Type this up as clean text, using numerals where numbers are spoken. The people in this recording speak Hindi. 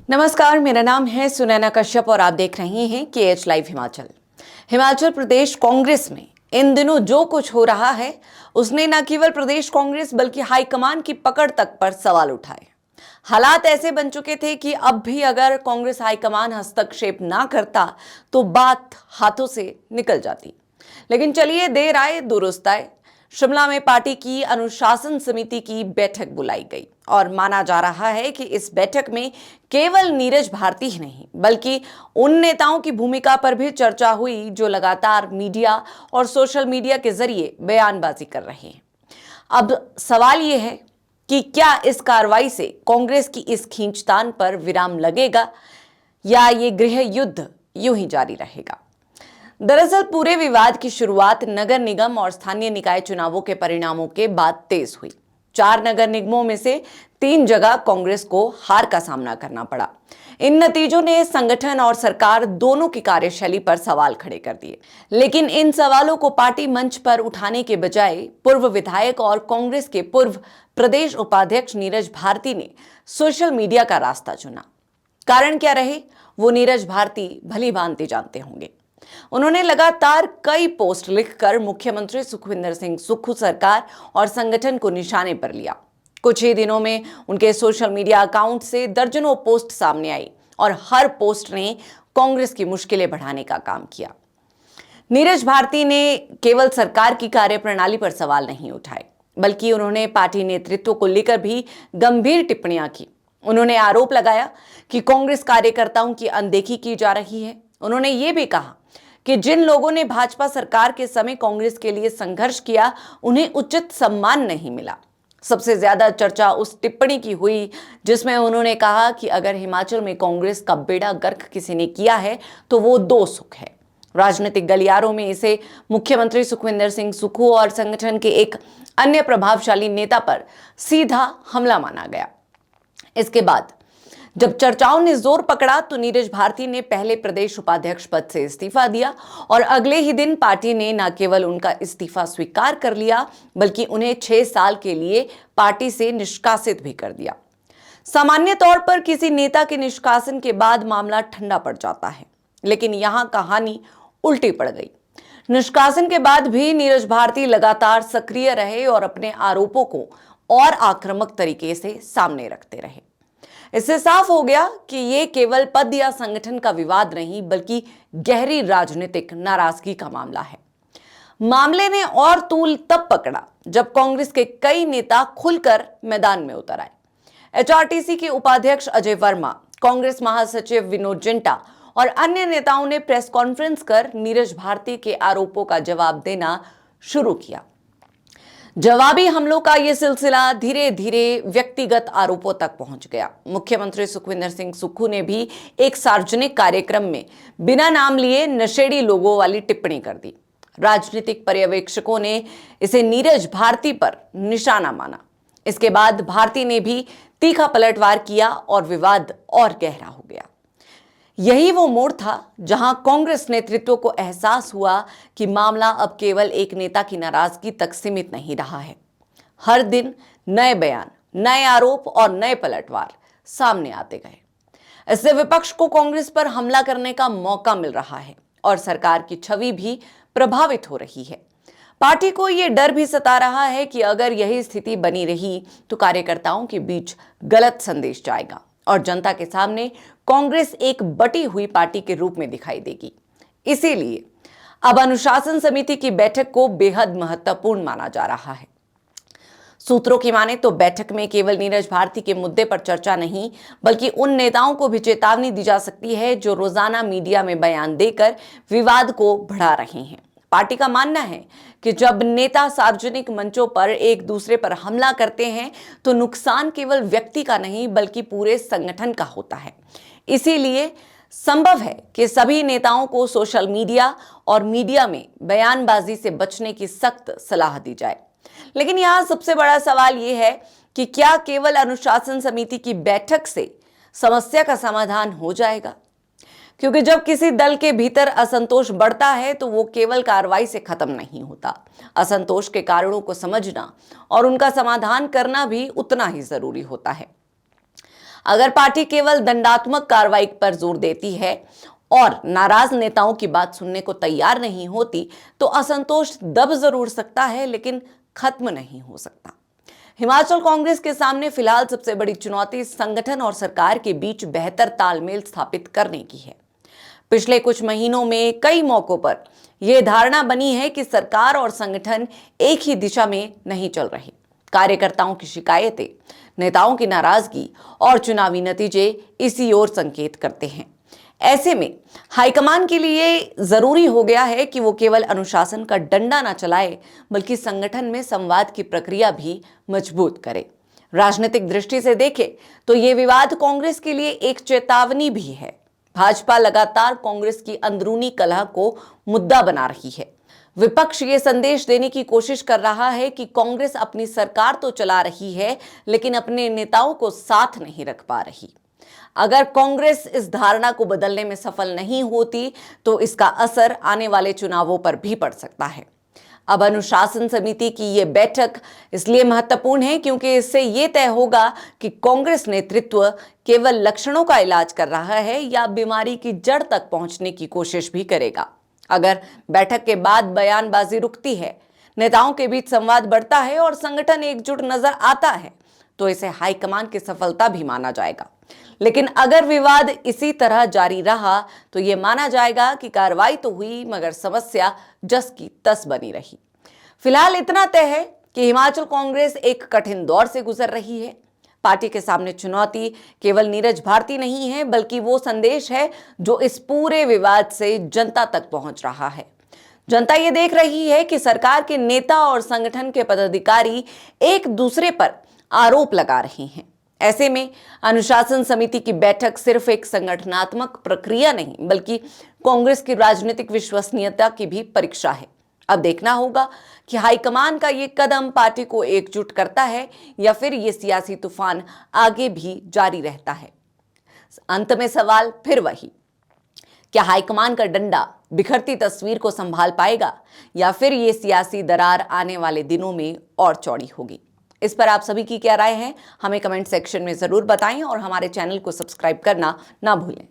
नमस्कार, मेरा नाम है सुनैना कश्यप और आप देख रहे हैं KH लाइव हिमाचल। हिमाचल प्रदेश कांग्रेस में इन दिनों जो कुछ हो रहा है उसने न केवल प्रदेश कांग्रेस बल्कि हाईकमान की पकड़ तक पर सवाल उठाए। हालात ऐसे बन चुके थे कि अब भी अगर कांग्रेस हाईकमान हस्तक्षेप ना करता तो बात हाथों से निकल जाती। लेकिन चलिए, देर आए दुरुस्त आए। शिमला में पार्टी की अनुशासन समिति की बैठक बुलाई गई और माना जा रहा है कि इस बैठक में केवल नीरज भारती ही नहीं बल्कि उन नेताओं की भूमिका पर भी चर्चा हुई जो लगातार मीडिया और सोशल मीडिया के जरिए बयानबाजी कर रहे हैं। अब सवाल यह है कि क्या इस कार्रवाई से कांग्रेस की इस खींचतान पर विराम लगेगा या ये गृह युद्ध यूं ही जारी रहेगा। दरअसल पूरे विवाद की शुरुआत नगर निगम और स्थानीय निकाय चुनावों के परिणामों के बाद तेज हुई। 4 नगर निगमों में से 3 जगह कांग्रेस को हार का सामना करना पड़ा। इन नतीजों ने संगठन और सरकार दोनों की कार्यशैली पर सवाल खड़े कर दिए। लेकिन इन सवालों को पार्टी मंच पर उठाने के बजाय पूर्व विधायक और कांग्रेस के पूर्व प्रदेश उपाध्यक्ष नीरज भारती ने सोशल मीडिया का रास्ता चुना। कारण क्या रहे, वो नीरज भारती भली भांति जानते होंगे। उन्होंने लगातार कई पोस्ट लिखकर मुख्यमंत्री सुखविंदर सिंह सुक्खू सरकार और संगठन को निशाने पर लिया। कुछ ही दिनों में उनके सोशल मीडिया अकाउंट से दर्जनों पोस्ट सामने आई और हर पोस्ट ने कांग्रेस की मुश्किलें बढ़ाने का काम किया। नीरज भारती ने केवल सरकार की कार्यप्रणाली पर सवाल नहीं उठाए बल्कि उन्होंने पार्टी नेतृत्व को लेकर भी गंभीर टिप्पणियां की। उन्होंने आरोप लगाया कि कांग्रेस कार्यकर्ताओं की अनदेखी की जा रही है। उन्होंने ये भी कहा कि जिन लोगों ने भाजपा सरकार के समय कांग्रेस के लिए संघर्ष किया उन्हें उचित सम्मान नहीं मिला। सबसे ज्यादा चर्चा उस टिप्पणी की हुई जिसमें उन्होंने कहा कि अगर हिमाचल में कांग्रेस का बेड़ा गर्क किसी ने किया है तो वो 2 सुख है। राजनीतिक गलियारों में इसे मुख्यमंत्री सुखविंदर सिंह सुक्खू और संगठन के एक अन्य प्रभावशाली नेता पर सीधा हमला माना गया। इसके बाद जब चर्चाओं ने जोर पकड़ा तो नीरज भारती ने पहले प्रदेश उपाध्यक्ष पद से इस्तीफा दिया और अगले ही दिन पार्टी ने न केवल उनका इस्तीफा स्वीकार कर लिया बल्कि उन्हें 6 साल के लिए पार्टी से निष्कासित भी कर दिया। सामान्य तौर पर किसी नेता के निष्कासन के बाद मामला ठंडा पड़ जाता है, लेकिन यहां कहानी उल्टी पड़ गई। निष्कासन के बाद भी नीरज भारती लगातार सक्रिय रहे और अपने आरोपों को और आक्रामक तरीके से सामने रखते रहे। इससे साफ हो गया कि ये केवल पद या संगठन का विवाद नहीं बल्कि गहरी राजनीतिक नाराजगी का मामला है। मामले ने और तूल तब पकड़ा जब कांग्रेस के कई नेता खुलकर मैदान में उतर आए। HRTC के उपाध्यक्ष अजय वर्मा, कांग्रेस महासचिव विनोद जिंटा और अन्य नेताओं ने प्रेस कॉन्फ्रेंस कर नीरज भारती के आरोपों का जवाब देना शुरू किया। जवाबी हमलों का यह सिलसिला धीरे धीरे व्यक्तिगत आरोपों तक पहुंच गया। मुख्यमंत्री सुखविंदर सिंह सुक्खू ने भी एक सार्वजनिक कार्यक्रम में बिना नाम लिए नशेड़ी लोगों वाली टिप्पणी कर दी। राजनीतिक पर्यवेक्षकों ने इसे नीरज भारती पर निशाना माना। इसके बाद भारती ने भी तीखा पलटवार किया और विवाद और गहरा हो गया। यही वो मोड़ था जहां कांग्रेस नेतृत्व को एहसास हुआ कि मामला अब केवल एक नेता की नाराजगी तक सीमित नहीं रहा है। हर दिन नए बयान, नए आरोप और नए पलटवार सामने आते गए। इससे विपक्ष को कांग्रेस पर हमला करने का मौका मिल रहा है और सरकार की छवि भी प्रभावित हो रही है। पार्टी को यह डर भी सता रहा है कि अगर यही स्थिति बनी रही तो कार्यकर्ताओं के बीच गलत संदेश जाएगा और जनता के सामने कांग्रेस एक बटी हुई पार्टी के रूप में दिखाई देगी। इसीलिए अब अनुशासन समिति की बैठक को बेहद महत्वपूर्ण माना जा रहा है। सूत्रों की माने तो बैठक में केवल नीरज भारती के मुद्दे पर चर्चा नहीं बल्कि उन नेताओं को भी चेतावनी दी जा सकती है जो रोजाना मीडिया में बयान देकर विवाद को बढ़ा रहे हैं। पार्टी का मानना है कि जब नेता सार्वजनिक मंचों पर एक दूसरे पर हमला करते हैं तो नुकसान केवल व्यक्ति का नहीं बल्कि पूरे संगठन का होता है। इसीलिए संभव है कि सभी नेताओं को सोशल मीडिया और मीडिया में बयानबाजी से बचने की सख्त सलाह दी जाए। लेकिन यहां सबसे बड़ा सवाल यह है कि क्या केवल अनुशासन समिति की बैठक से समस्या का समाधान हो जाएगा? क्योंकि जब किसी दल के भीतर असंतोष बढ़ता है तो वो केवल कार्रवाई से खत्म नहीं होता। असंतोष के कारणों को समझना और उनका समाधान करना भी उतना ही जरूरी होता है। अगर पार्टी केवल दंडात्मक कार्रवाई पर जोर देती है और नाराज नेताओं की बात सुनने को तैयार नहीं होती तो असंतोष दब जरूर सकता है, लेकिन खत्म नहीं हो सकता। हिमाचल कांग्रेस के सामने फिलहाल सबसे बड़ी चुनौती संगठन और सरकार के बीच बेहतर तालमेल स्थापित करने की है। पिछले कुछ महीनों में कई मौकों पर यह धारणा बनी है कि सरकार और संगठन एक ही दिशा में नहीं चल रहे। कार्यकर्ताओं की शिकायतें, नेताओं की नाराजगी और चुनावी नतीजे इसी ओर संकेत करते हैं। ऐसे में हाईकमान के लिए जरूरी हो गया है कि वो केवल अनुशासन का डंडा ना चलाए, बल्कि संगठन में संवाद की प्रक्रिया भी मजबूत करे। राजनीतिक दृष्टि से देखें तो ये विवाद कांग्रेस के लिए एक चेतावनी भी है। भाजपा लगातार कांग्रेस की अंदरूनी कलह को मुद्दा बना रही है। विपक्ष ये संदेश देने की कोशिश कर रहा है कि कांग्रेस अपनी सरकार तो चला रही है, लेकिन अपने नेताओं को साथ नहीं रख पा रही। अगर कांग्रेस इस धारणा को बदलने में सफल नहीं होती तो इसका असर आने वाले चुनावों पर भी पड़ सकता है। अब अनुशासन समिति की ये बैठक इसलिए महत्वपूर्ण है क्योंकि इससे ये तय होगा कि कांग्रेस नेतृत्व केवल लक्षणों का इलाज कर रहा है या बीमारी की जड़ तक पहुंचने की कोशिश भी करेगा। अगर बैठक के बाद बयानबाजी रुकती है, नेताओं के बीच संवाद बढ़ता है और संगठन एकजुट नजर आता है तो इसे हाईकमान की सफलता भी माना जाएगा। लेकिन अगर विवाद इसी तरह जारी रहा तो यह माना जाएगा कि कार्रवाई तो हुई मगर समस्या जस की तस बनी रही। फिलहाल इतना तय है कि हिमाचल कांग्रेस एक कठिन दौर से गुजर रही है। पार्टी के सामने चुनौती केवल नीरज भारती नहीं है, बल्कि वो संदेश है जो इस पूरे विवाद से जनता तक पहुंच रहा है। जनता ये देख रही है कि सरकार के नेता और संगठन के पदाधिकारी एक दूसरे पर आरोप लगा रहे हैं। ऐसे में अनुशासन समिति की बैठक सिर्फ एक संगठनात्मक प्रक्रिया नहीं, बल्कि कांग्रेस की राजनीतिक विश्वसनीयता की भी परीक्षा है। अब देखना होगा कि हाईकमान का ये कदम पार्टी को एकजुट करता है या फिर ये सियासी तूफान आगे भी जारी रहता है। अंत में सवाल फिर वही, क्या हाईकमान का डंडा बिखरती तस्वीर को संभाल पाएगा या फिर ये सियासी दरार आने वाले दिनों में और चौड़ी होगी? इस पर आप सभी की क्या राय है, हमें कमेंट सेक्शन में जरूर बताएं और हमारे चैनल को सब्सक्राइब करना ना भूलें।